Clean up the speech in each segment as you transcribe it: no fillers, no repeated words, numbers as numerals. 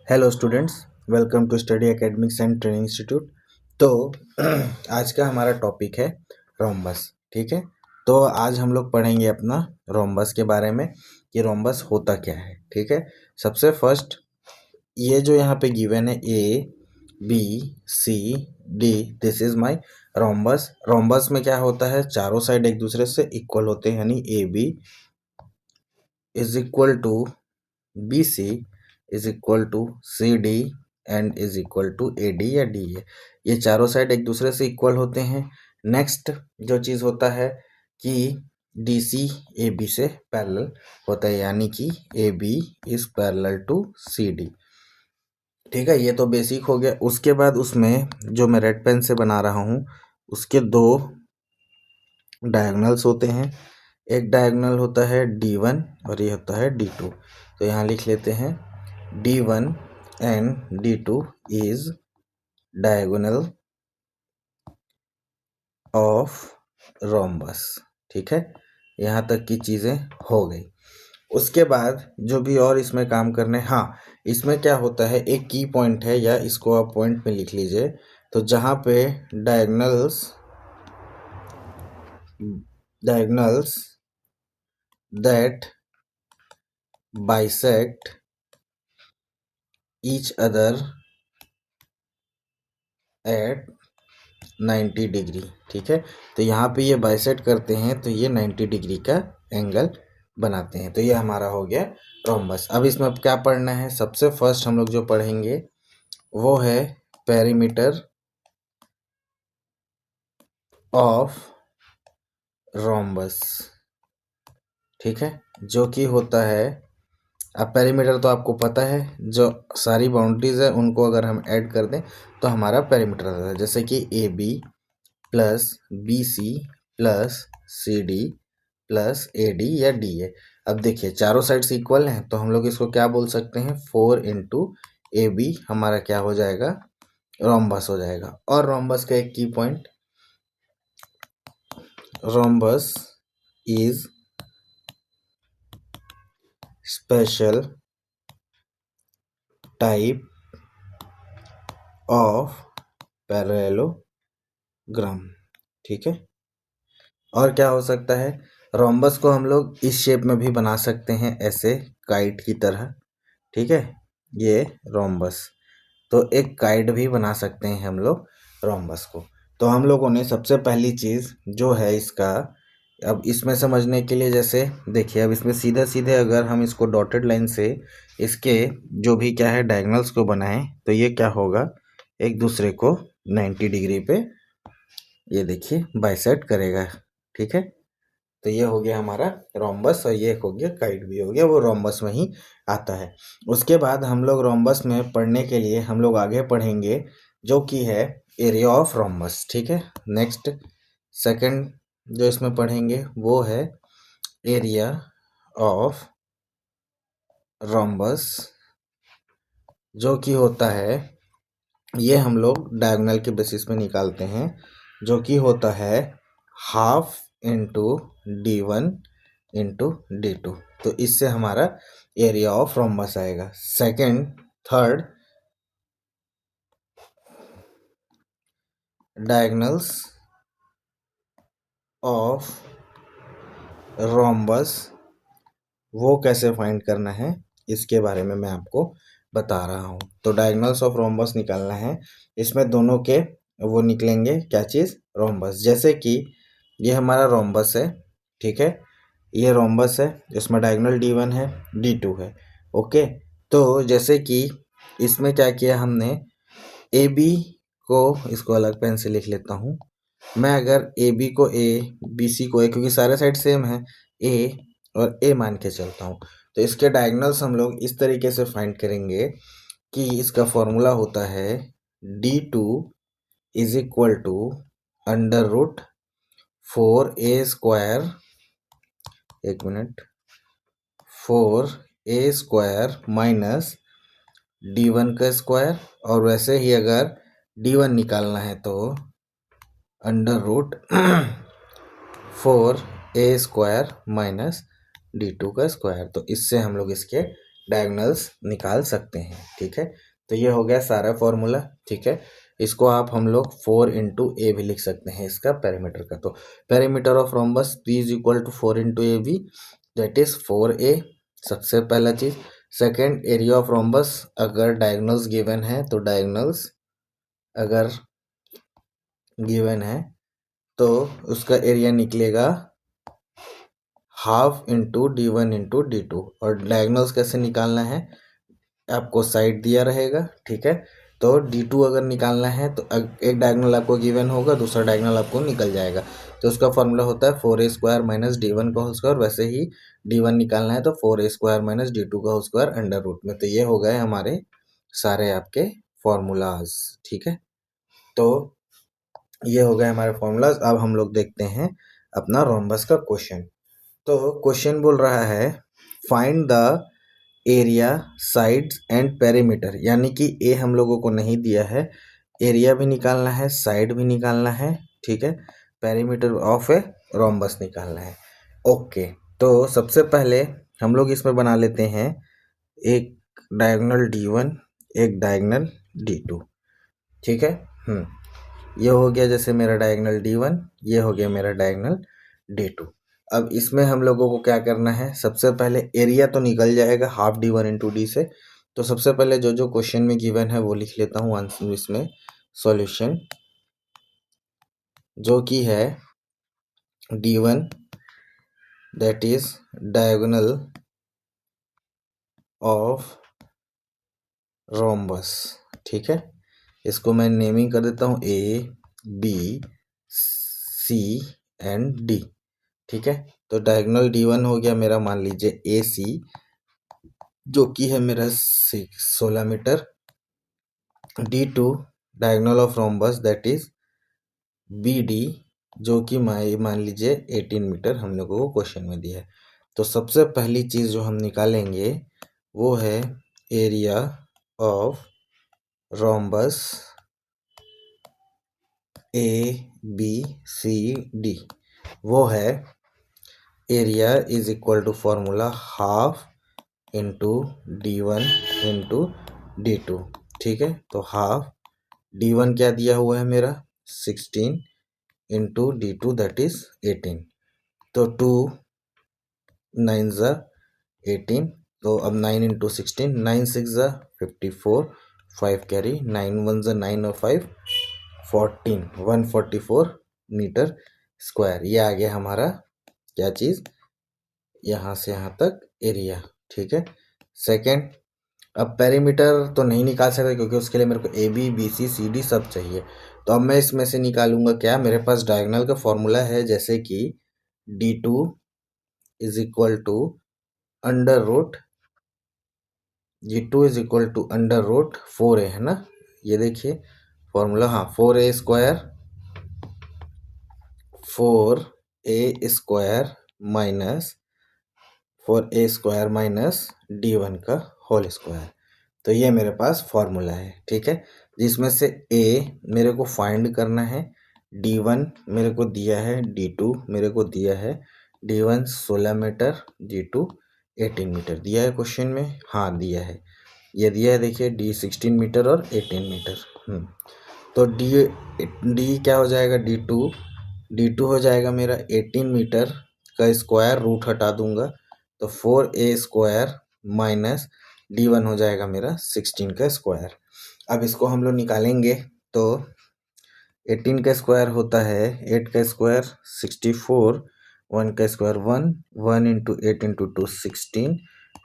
Hello students, welcome to study academics and training institute. तो आज का हमारा टॉपिक है रोम्बस। ठीक है, तो आज हम लोग पढ़ेंगे अपना रोम्बस के बारे में कि रोम्बस होता क्या है। ठीक है, सबसे फर्स्ट ये जो यहाँ पे गिवन है A B C D, this is my rhombus. Rhombus में क्या होता है, चारों साइड एक दूसरे से इक्वल होते हैं, यानी A B is equal to B C is equal to C D and is equal to A D या डी ए। ये चारों साइड एक दूसरे से इक्वल होते हैं। नेक्स्ट जो चीज़ होता है कि डी सी ए बी से पैरेलल होता है, यानी कि A B is parallel to C D. ठीक है, ये तो बेसिक हो गया। उसके बाद उसमें जो मैं रेड पेन से बना रहा हूँ उसके दो डायगोनल्स होते हैं। एक डायगोनल होता है D1 और ये होता है D2। तो यहाँ लिख लेते हैं D1 and D2 is diagonal of rhombus. ठीक है, यहाँ तक की चीज़ें हो गई। उसके बाद जो भी और इसमें काम करने, हाँ, इसमें क्या होता है, एक की पॉइंट है, या इसको आप पॉइंट में लिख लीजिए। तो जहाँ पे diagonals that bisect each other at 90 degree. ठीक है, तो यहाँ पे ये बाइसेक्ट करते हैं तो ये 90 डिग्री का एंगल बनाते हैं। तो ये हमारा हो गया रोम्बस। अब इसमें क्या पढ़ना है, सबसे फर्स्ट हम लोग जो पढ़ेंगे वो है पेरीमीटर ऑफ रोम्बस। ठीक है, जो कि होता है, अब पेरीमीटर तो आपको पता है, जो सारी बाउंड्रीज है उनको अगर हम ऐड कर दें तो हमारा पेरीमीटर आता है। जैसे कि A B plus B C plus C D plus A D या डी ए। अब देखिए चारों साइड्स इक्वल हैं तो हम लोग इसको क्या बोल सकते हैं, 4 इंटू ए बी हमारा क्या हो जाएगा, रोम्बस हो जाएगा। और रोम्बस का एक की point, rhombus is special type of parallelogram. ठीक है, और क्या हो सकता है, रोम्बस को हम लोग इस शेप में भी बना सकते हैं, ऐसे काइट की तरह। ठीक है, ये रोम्बस, तो एक काइट भी बना सकते हैं हम लोग रोम्बस को। तो हम लोगों ने सबसे पहली चीज़ जो है इसका, अब इसमें समझने के लिए, जैसे देखिए अब इसमें सीधे सीधे अगर हम इसको डॉटेड लाइन से इसके जो भी क्या है डायगोनल्स को बनाएं तो ये क्या होगा, एक दूसरे को 90 डिग्री पे ये देखिए बाइसेक्ट करेगा। ठीक है, तो ये हो गया हमारा रोम्बस और ये हो गया काइट भी हो गया, वो रोम्बस में ही आता है। उसके बाद हम लोग रोम्बस में पढ़ने के लिए हम लोग आगे पढ़ेंगे जो कि है एरिया ऑफ रोम्बस। ठीक है, नेक्स्ट सेकंड जो इसमें पढ़ेंगे वो है एरिया ऑफ रोम्बस, जो कि होता है, ये हम लोग डायगोनल के बेसिस में निकालते हैं, जो कि होता है half into D1 into D2। तो इससे हमारा एरिया ऑफ रोम्बस आएगा। Second, third, diagonals of rhombus वो कैसे फाइंड करना है इसके बारे में मैं आपको बता रहा हूँ। तो डायगोनल्स ऑफ रोम्बस निकालना है, इसमें दोनों के वो निकलेंगे, क्या चीज़, रोम्बस। जैसे कि ये हमारा रोम्बस है, ठीक है, ये रोम्बस है, इसमें डायगोनल D1 है, D2 है। ओके, तो जैसे कि इसमें क्या किया हमने, ए बी को, इसको अलग पेन से लिख लेता हूँ मैं। अगर ए बी को ए, बी सी को ए, क्योंकि सारे साइड सेम है, ए और ए मान के चलता हूँ, तो इसके डायगोनल्स हम लोग इस तरीके से फाइंड करेंगे कि इसका फॉर्मूला होता है D2 is equal to under root 4a² 4a² minus D1 का स्क्वायर, और वैसे ही अगर D1 निकालना है तो under root 4a² minus D2 का स्क्वायर। तो इससे हम लोग इसके डायगोनल्स निकाल सकते हैं। ठीक है, तो ये हो गया सारा फॉर्मूला। ठीक है, इसको आप हम लोग 4 × a भी लिख सकते हैं इसका पेरीमीटर का। तो perimeter of rhombus P is equal to 4 × ab, that is 4a, सबसे पहला चीज। सेकेंड, एरिया ऑफ रोम्बस, अगर डायगोनल्स गिवन है तो डायगोनल्स अगर गिवन है तो उसका एरिया निकलेगा half into d1 into d2। और डायगोनल्स कैसे निकालना है, आपको साइड दिया रहेगा। ठीक है, तो d2 अगर निकालना है तो एक डायगोनल आपको गिवन होगा, दूसरा डायगोनल आपको निकल जाएगा। तो उसका फॉर्मूला होता है 4a² माइनस d1 का होल स्क्वायर। वैसे ही d1 निकालना है तो 4a² माइनस d2 का होल स्क्वायर अंडर रूट में। तो ये हो गए हमारे सारे आपके फॉर्मूलाज। ठीक है, तो ये हो गए हमारे फॉर्मूलाज। अब हम लोग देखते हैं अपना रोम्बस का क्वेश्चन। तो क्वेश्चन बोल रहा है find the area, sides and perimeter, यानी कि ए हम लोगों को नहीं दिया है, एरिया भी निकालना है, साइड भी निकालना है। ठीक है, पेरीमीटर ऑफ ए रोम्बस निकालना है। ओके, तो सबसे पहले हम लोग इसमें बना लेते हैं एक डायगोनल d1, एक डायगोनल d2। ठीक है, ये हो गया जैसे मेरा डायगोनल d1, ये हो गया मेरा डायगोनल d2। अब इसमें हम लोगों को क्या करना है, सबसे पहले एरिया तो निकल जाएगा हाफ d1 इंटू डी से। तो सबसे पहले जो जो क्वेश्चन में गिवन है वो लिख लेता हूँ आंसर, इसमें सॉल्यूशन, जो कि है d1 that is diagonal of rhombus. ठीक है, इसको मैं नेमिंग कर देता हूँ A B C and D. ठीक है, तो डायगोनल d1 हो गया मेरा, मान लीजिए ए सी, जो कि है मेरा 16 meter. d2 diagonal of rhombus that is B D, जो कि मान लीजिए 18 मीटर हम लोगों को क्वेश्चन में दिया है। तो सबसे पहली चीज जो हम निकालेंगे वो है area of rhombus A B C D, वो है area is equal to formula half into d1 into d2। ठीक है, तो हाफ d1 क्या दिया हुआ है मेरा 16 इंटू d2 दैट इज 18। तो 2 9 ज़ा 18, तो अब 9 इंटू 16, 9 6 ज़ा 54, 5 कैरी, 9 1 ज़ा 9 और 5 14, 144 मीटर स्क्वायर। ये आ गया हमारा क्या चीज़, यहाँ से यहाँ तक एरिया। ठीक है, सेकेंड, अब पेरीमीटर तो नहीं निकाल सकते क्योंकि उसके लिए मेरे को A B B C C D सब चाहिए। तो अब मैं इसमें से निकालूंगा क्या, मेरे पास डायगोनल का फॉर्मूला है, जैसे कि d2 is equal to under root, d2 is equal to under root 4a, है ना। ये देखिए फॉर्मूला, हाँ 4a² minus 4a² minus d1 का होल स्क्वायर। तो ये मेरे पास फॉर्मूला है। ठीक है, जिसमें से a मेरे को फाइंड करना है, d1 मेरे को दिया है, d2 मेरे को दिया है, d1 16 मीटर, d2 18 मीटर दिया है क्वेश्चन में। हाँ दिया है, ये दिया है, देखिए d 16 मीटर और 18 मीटर। तो d क्या हो जाएगा, d2 हो जाएगा मेरा 18 मीटर का स्क्वायर, रूट हटा दूंगा तो 4a² माइनस d1 हो जाएगा मेरा 16 का स्क्वायर। अब इसको हम लोग निकालेंगे तो 18 का स्क्वायर होता है 8 का स्क्वायर 64, 1 का स्क्वायर 1, 1 इंटू 8 इंटू 2 16,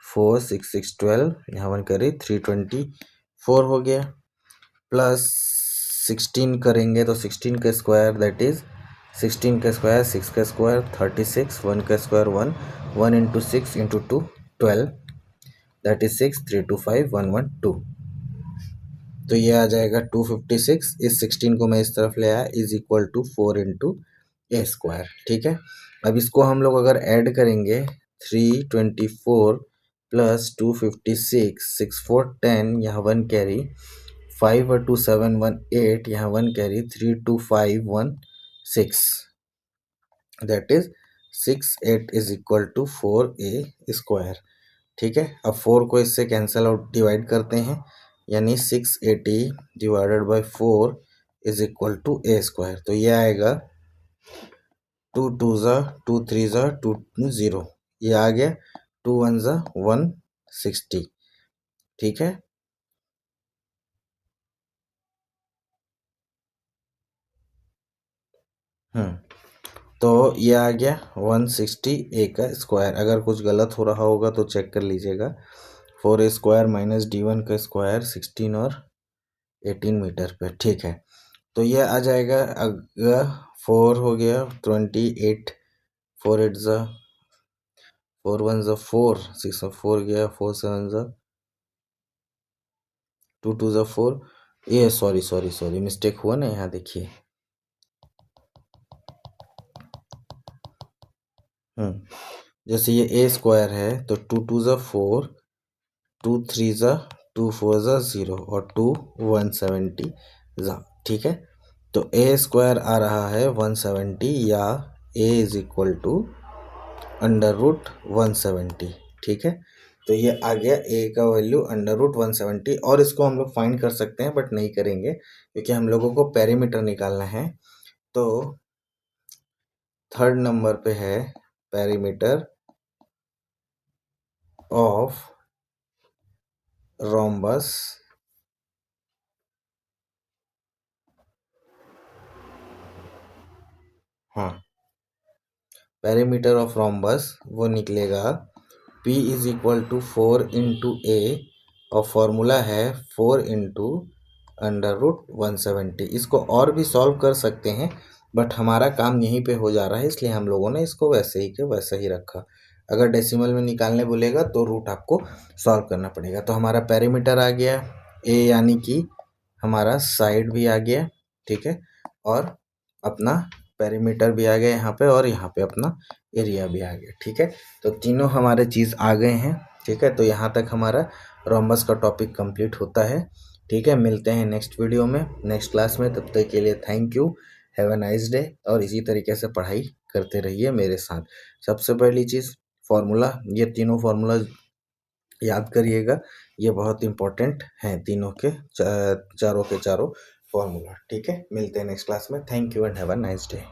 4 6 6 12, यहाँ 1 करें 324 हो गया, प्लस 16 करेंगे तो 16 का स्क्वायर दैट इज 16 का स्क्वायर 6 का स्क्वायर 36, 1 का square 1, 1 into 6 into 2 12, that is 6, 3 2 5 1 1 2। तो ये आ जाएगा 256। इस 16 को मैं इस तरफ ले आया, is equal to 4 into a²। ठीक है, अब इसको हम लोग अगर ऐड करेंगे 324 प्लस 256, 6 4 10, यहाँ 1 कैरी, 5 और 2 7 1 8, यहाँ 1 carry, 3 2 5 1 6, that is 6 8 is equal to 4a²। ठीक है। अब 4 को इससे कैंसिल आउट डिवाइड करते हैं, यानी 680 divided by 4 is equal to A square. तो ये आएगा 2 2 ज़ा 2 3 ज़ा 2 0, ये आ गया 2 1 ज़ा 160। ठीक है। तो ये आ गया 160 ए का स्क्वायर। अगर कुछ गलत हो रहा होगा तो चेक कर लीजिएगा। 4 स्क्वायर माइनस D1 का स्क्वायर 16 और 18 मीटर पे। ठीक है। तो ये आ जाएगा, अगर 4 हो गया 28, 4 8 ज़ा 4 1 ज़ा 4, 6 4 गया, 4 7 ज़ा 2 2 ज़ा 4। ये सॉरी मिस्टेक हुआ ना, यहाँ देखिए। जैसे ये ए स्क्वायर है तो 2 2 ज़ा 4, 2 3 ज़ा 2 4 ज़ा 0 और 2 170 ज़ा। ठीक है। तो ए स्क्वायर आ रहा है 170, या a is equal to under root 170। ठीक है। तो ये आ गया ए का वैल्यू अंडर रूट 170, और इसको हम लोग फाइंड कर सकते हैं बट नहीं करेंगे क्योंकि हम लोगों को पेरीमीटर निकालना है। तो थर्ड नंबर पे है पेरीमीटर ऑफ रोम्बस हाँ, पेरीमीटर ऑफ रोम्बस वो निकलेगा P is equal to 4 into a, और फॉर्मूला है 4 इंटू अंडर रूट 170। इसको और भी सॉल्व कर सकते हैं बट हमारा काम यहीं पे हो जा रहा है, इसलिए हम लोगों ने इसको वैसे ही के वैसा ही रखा। अगर डेसिमल में निकालने बोलेगा तो रूट आपको सॉल्व करना पड़ेगा। तो हमारा पेरीमीटर आ गया ए, यानी कि हमारा साइड भी आ गया। ठीक है। और अपना पेरीमीटर भी आ गया यहाँ पे, और यहाँ पे अपना एरिया भी आ गया। ठीक है। तो तीनों हमारे चीज़ आ गए हैं। ठीक है। तो यहाँ तक हमारा रोम्बस का टॉपिक कंप्लीट होता है। ठीक है। मिलते हैं नेक्स्ट वीडियो में, नेक्स्ट क्लास में। तब तक के लिए thank you, have a nice day. और इसी तरीके से पढ़ाई करते रहिए मेरे साथ। सबसे पहली चीज़ फॉर्मूला, ये तीनों फार्मूला याद करिएगा, ये बहुत इंपॉर्टेंट हैं तीनों के, चारों के चारों फॉर्मूला। ठीक है। मिलते हैं नेक्स्ट क्लास में। Thank you and have a nice day.